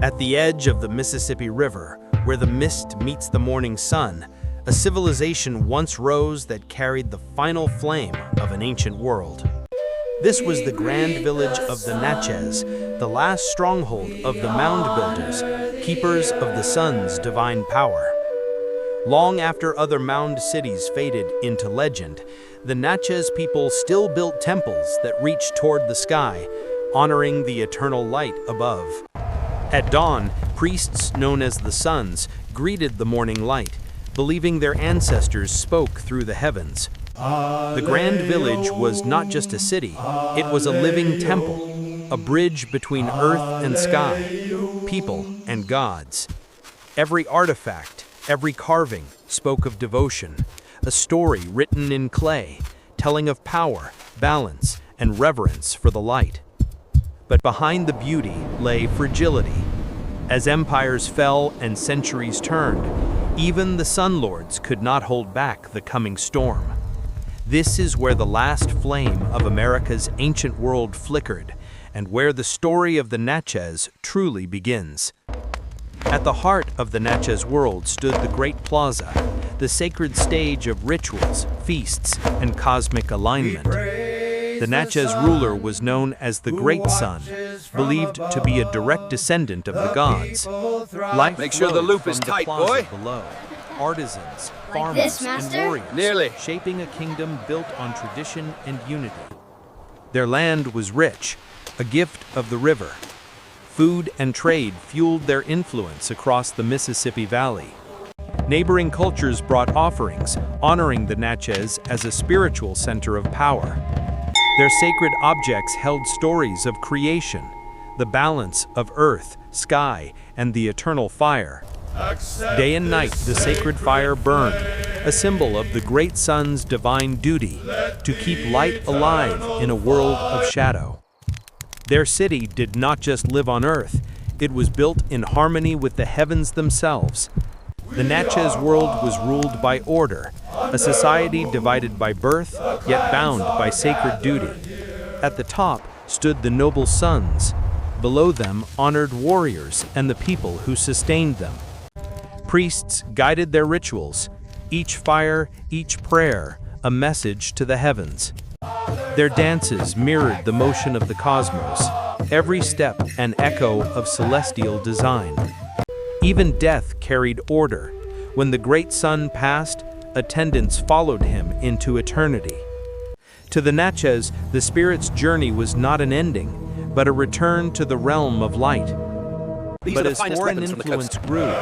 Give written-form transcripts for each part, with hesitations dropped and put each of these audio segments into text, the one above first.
At the edge of the Mississippi River, where the mist meets the morning sun, a civilization once rose that carried the final flame of an ancient world. This was the grand village of the Natchez, the last stronghold of the mound builders, keepers of the sun's divine power. Long after other mound cities faded into legend, the Natchez people still built temples that reached toward the sky, honoring the eternal light above. At dawn, priests known as the Suns greeted the morning light, believing their ancestors spoke through the heavens. The grand village was not just a city, it was a living temple, a bridge between earth and sky, people and gods. Every artifact, every carving spoke of devotion, a story written in clay, telling of power, balance, and reverence for the light. But behind the beauty lay fragility. As empires fell and centuries turned, even the Sun Lords could not hold back the coming storm. This is where the last flame of America's ancient world flickered, and where the story of the Natchez truly begins. At the heart of the Natchez world stood the Great Plaza, the sacred stage of rituals, feasts, and cosmic alignment. The Natchez ruler was known as the Great Sun, believed to be a direct descendant of the gods. Life Make sure the loop is flowed from tight, the plaza boy. below. Artisans, Like farmers, this, and Master? warriors, Nearly. shaping a kingdom built on tradition and unity. Their land was rich, a gift of the river. Food and trade fueled their influence across the Mississippi Valley. Neighboring cultures brought offerings, honoring the Natchez as a spiritual center of power. Their sacred objects held stories of creation, the balance of earth, sky, and the eternal fire. Day and night, the sacred fire burned, a symbol of the Great Sun's divine duty to keep light alive in a world of shadow. Their city did not just live on earth, it was built in harmony with the heavens themselves. The Natchez world was ruled by order, a society divided by birth, yet bound by sacred duty. At the top stood the noble Suns. Below them, honored warriors and the people who sustained them. Priests guided their rituals, each fire, each prayer, a message to the heavens. Their dances mirrored the motion of the cosmos, every step an echo of celestial design. Even death carried order. When the Great Sun passed, attendants followed him into eternity. To the Natchez, the spirit's journey was not an ending, but a return to the realm of light. But as foreign influence grew,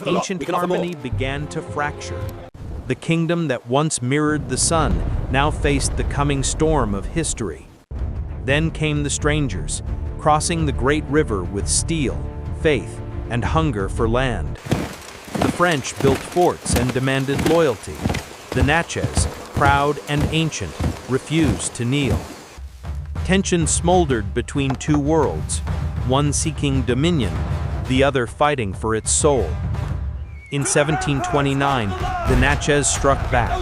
ancient harmony began to fracture. The kingdom that once mirrored the sun now faced the coming storm of history. Then came the strangers, crossing the great river with steel, faith, and hunger for land. The French built forts and demanded loyalty. The Natchez, proud and ancient, refused to kneel. Tension smoldered between two worlds, one seeking dominion, the other fighting for its soul. In 1729, the Natchez struck back,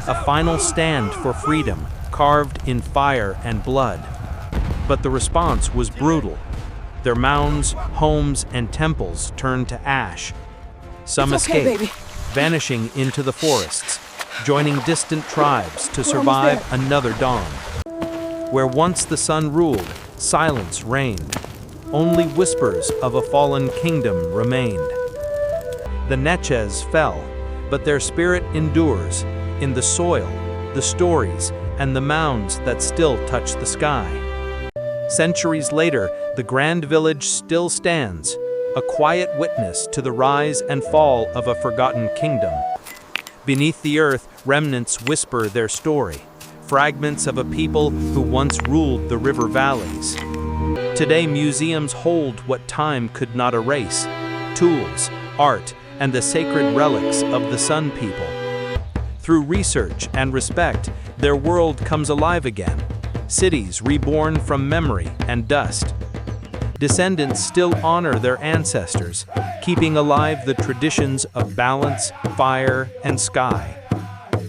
a final stand for freedom, carved in fire and blood. But the response was brutal. Their mounds, homes, and temples turned to ash. Some escaped, vanishing into the forests, joining distant tribes to survive another dawn. Where once the sun ruled, silence reigned. Only whispers of a fallen kingdom remained. The Natchez fell, but their spirit endures in the soil, the stories, and the mounds that still touch the sky. Centuries later, the grand village still stands, a quiet witness to the rise and fall of a forgotten kingdom. Beneath the earth, remnants whisper their story, fragments of a people who once ruled the river valleys. Today, museums hold what time could not erase: tools, art, and the sacred relics of the Sun people. Through research and respect, their world comes alive again. Cities reborn from memory and dust. Descendants still honor their ancestors, keeping alive the traditions of balance, fire, and sky.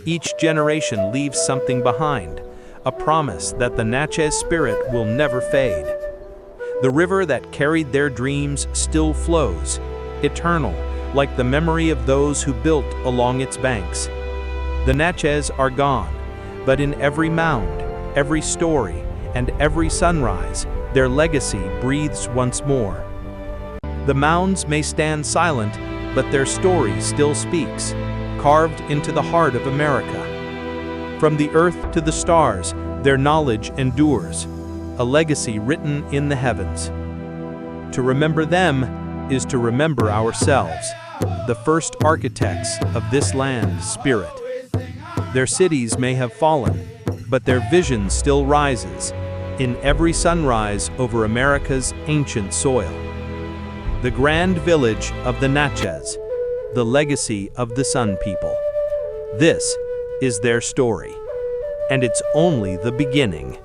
Each generation leaves something behind, a promise that the Natchez spirit will never fade. The river that carried their dreams still flows, eternal, like the memory of those who built along its banks. The Natchez are gone, but in every mound, every story, and every sunrise, their legacy breathes once more. The mounds may stand silent, but their story still speaks, carved into the heart of America. From the earth to the stars, their knowledge endures, a legacy written in the heavens. To remember them is to remember ourselves, the first architects of this land's spirit. Their cities may have fallen, but their vision still rises, in every sunrise over America's ancient soil. The grand village of the Natchez, the legacy of the Sun People. This is their story, and it's only the beginning.